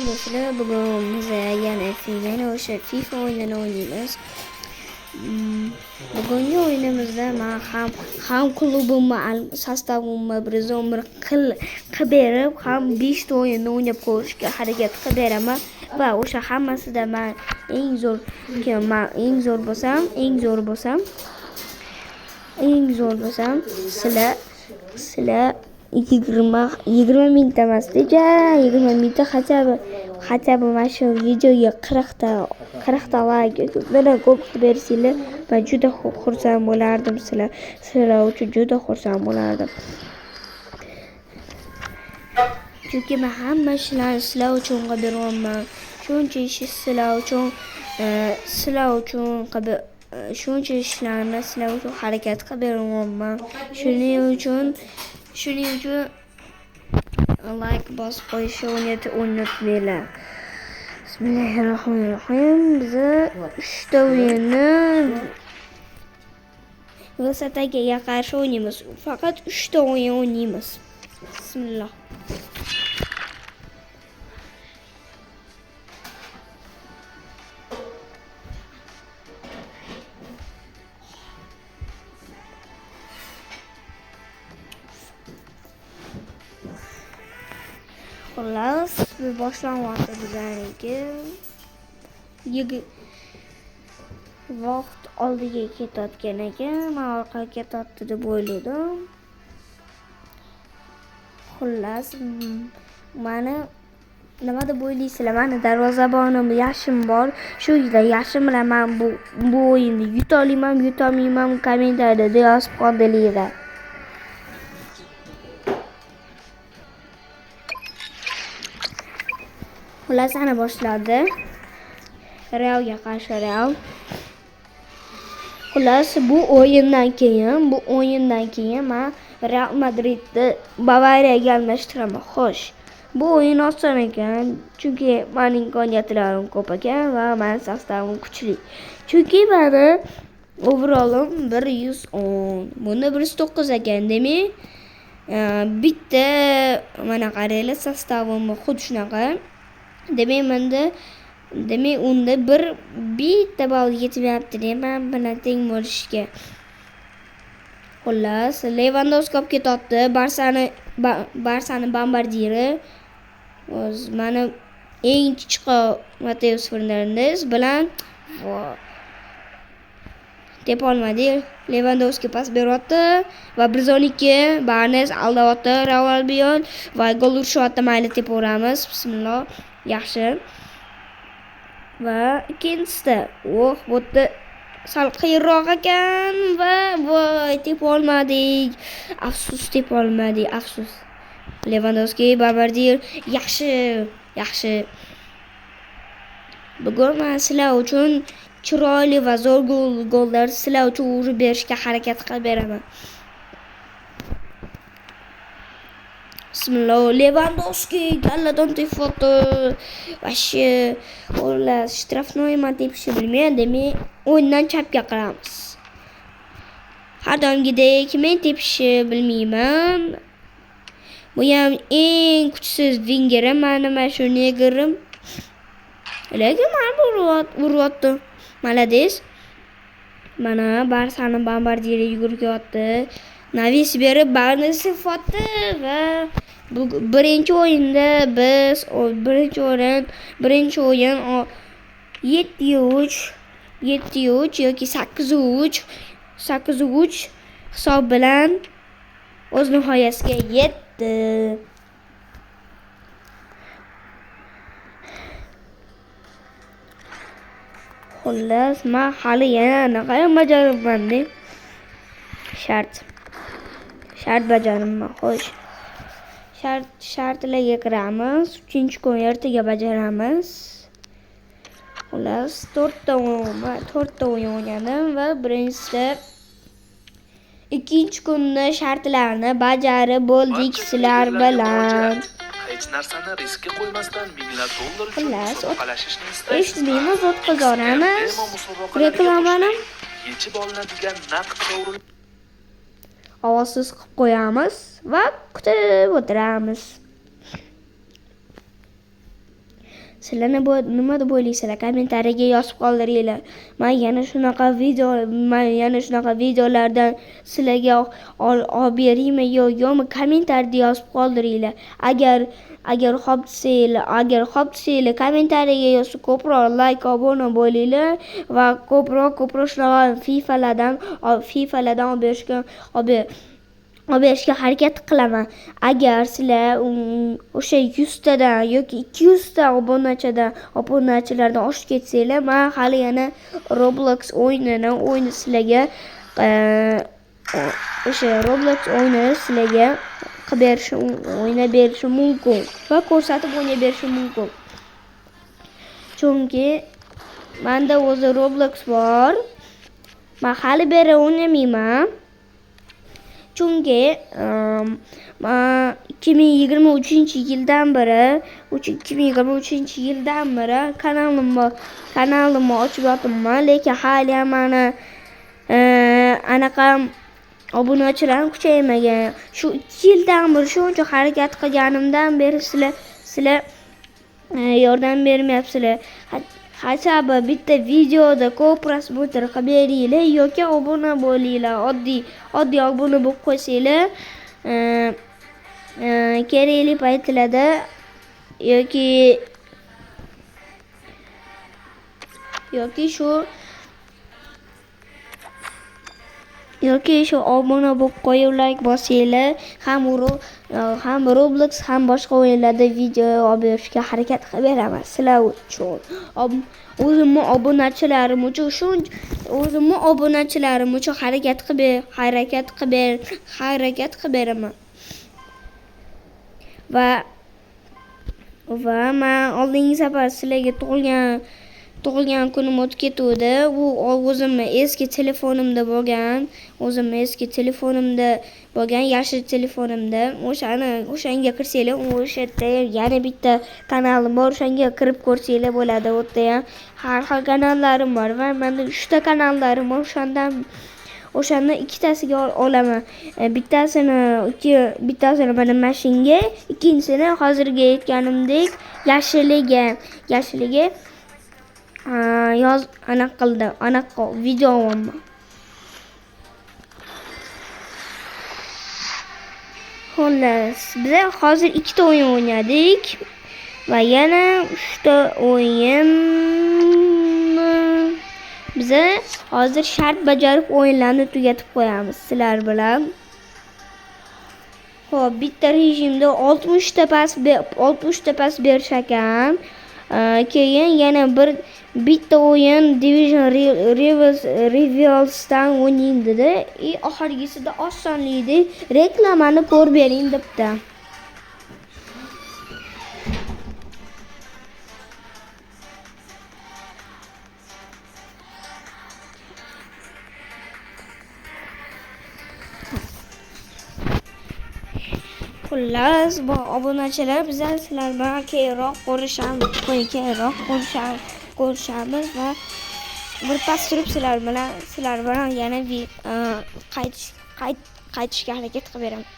Salom do'stlar, bugun biz yana o'sha FIFA o'yinini o'ynaymiz. Bugungi o'yinimizda men ham klubimni sostavimni bir qilib berib, ham 5 ta o'yinni o'ynab ko'rishga harakat qilib beraman va o'sha hammasida men eng zo'r bo'lsam sizlar 20 mingta emasdi-ja, 20 mingta хотя бы mana shu videoga 40 ta like bilan ko'p bersanglar, men juda xursand bo'lardim. Sizlar uchun juda xursand bo'lardim. Chunki men hamma ishlarni sizlar uchun qilib beryapman. Shuncha ishni sizlar uchun harakat qilib beryapman. Shuning uchun like bosib qo'yishni unutmanglar. Bismillahirrohmanirrohim. Biz 3 ta o'yinni Vosataga qarshi o'ynaymiz. Faqat 3 ta o'yin o'ynaymiz. Bismillah. Xullas, boshlanyapti bizlarniki. Vaqt oldiga ketayotgan ekan, men orqaga ketayapti deb o'yladim. Xullas, meni nima deb o'ylaysizlar? Meni darvozabonim Yashim bor. Shu Yashim bilan men bu o'yinni yuta olaman, yuta olmayman, kommentariyada yozib qoldiringlar. Xullas, ana boshladi. Realga qarshi Real. Xullas, bu o'yindan keyin men Real Madridni Bavariyaga almashtiraman. Xo'sh, bu o'yin oson ekan, chunki mening imkoniyatlarim ko'p ekan va mening sostavim kuchli. Chunki meni overallim 110, bunda 109 ekan. Demak, bitta mana qaranglar, sostavim xuddi shunaqa. Demak, unda bitta ball yetmayapti deyman, bilan teng bo'lishga. Xullas, Lewandowski olib ketyapti. Barsani bombardiri. O'z mana eng chiqo Mateus Fernandes bilan tepolmadi. Lewandowski pas beryapti va 112 Barnes aldayapti. Raul Bion va gol urishyapti. Mayli, tepaveramiz. Bismillah. Yaxshi. Va ikkinchisida, bu yerda sal qiyinroq ekan va voy tepolmadik. Afsus. Lewandowski, bombardir. Yaxshi. Bugun men sizlar uchun chiroyli va zo'r gollar sizlar uchun urib berishga harakat qilib beraman. Bismillah. Lewandowski galladan tepdi. Vashi, xullas, shtrafnoy men tepishni bilmayman. Demak, o'yindan chapga qilamiz. Har doimgidek men tepishni bilmayman. Bu ham eng kuchsiz vingerim, mana shu negirim. Lekin men uryapti. Malades. Mana Barsani bombardiri yugurayapti. Navis berib Barnes tepdi va birinchi o'yinda biz birinchi o'yin 7-3 yoki 8-3 hisob bilan o'z nihoyasiga yetdi. Xullas, men hali yana anaqa bajaribman-da. Shart bajaribman. Xo'sh. Shartlarga kiramiz. 3-kun ertaga bajaramiz. Xullas, 4 ta o'yin o'ynadim va birinchisida ikkinchi kunni shartlarini bajarib bo'ldik sizlar bilan. Hech narsani riskka qo'ymasdan minglab dollar uchun musobaqalashishni istaysizmi? Eshitdingmi, o'tkazamiz. Reklamani yechib olinadigan naqd sovrin ovozsiz qilib qo'yamiz va kutib o'tiramiz. Sizlar nima deb o'ylaysizlar? Kommentariyaga yozib qoldiringlar. Men yana shunaqa videolardan sizlarga olib beraymi yo'qmi? Kommentariyada yozib qoldiringlar. Agar xo'p desanglar, kommentariyaga yozib ko'proq like, obuna bo'linglar va ko'proq shunaqa FIFAlardan olib berishga harakat qilaman. Agar sizlar o'sha 100 tadan yoki 200 ta obunachilardan oshib ketsanglar, men hali yana Roblox o'yinini sizlarga o'sha Roblox o'yinini sizlarga o'ynab berishim mumkin va ko'rsatib o'ynab berishim mumkin. Chunki menda o'zi Roblox bor. Men hali beri o'ynamayman. Chunki men 2023-yildan beri kanalimni ochib yotibman, lekin hali ham meni anaqa obunachilarim kuchaymagan. Shu 2 yildan beri shuncha harakat qilganimdan beri sizlar yordam bermayapsizlar. Hasabi bitta videoda ko'p prosmotr qilib beringlar yoki obuna bo'linglar. Oddiy obuna bo'lib qo'ysanglar, kerakli paytlarda yoki shu obuna bo'lib qo'yib like bosinglar, ham Roblox ham boshqa o'yinlarda video olib berishga harakat qilib beraman sizlar uchun. O'zimni obunachilarim uchun harakat qilib beraman. Va men oldingi safar sizlarga tug'ilgan kunim o'tib ketuvdi. Bu o'zimni eski telefonimda bo'lgan, yashil telefonimda. O'shanga kirsanglar, o'sha yerda yana bitta kanalim bor. O'shanga kirib ko'rsanglar bo'ladi. U yerda ham har xil kanallarim bor va menda 3 ta kanallarim bor. O'shandan ikkitasiga olaman. Bittasini mana mashinga, ikkinchisini hozirga aytganimdek yashiliga anaqa video olaman. Xullas, biz hozir 2 ta o'yin o'ynadik va yana 3 ta o'yin. Biz hozir shart bajarib o'yinlarni tugatib qo'yamiz sizlar bilan. Xo'p, bitta rejimda 60 ta pas berish ekan. Keyin yana bitta o'yin Division Rivals'dan o'ynaying dedi. Oxirgisida osonlikda reklamani ko'rib bering debdi. Xullas, bu obunachilar bizlar sizlar bilan keyinroq ko'rishamiz va bir pas turib sizlar bilan yana qaytishga harakat qilib beraman.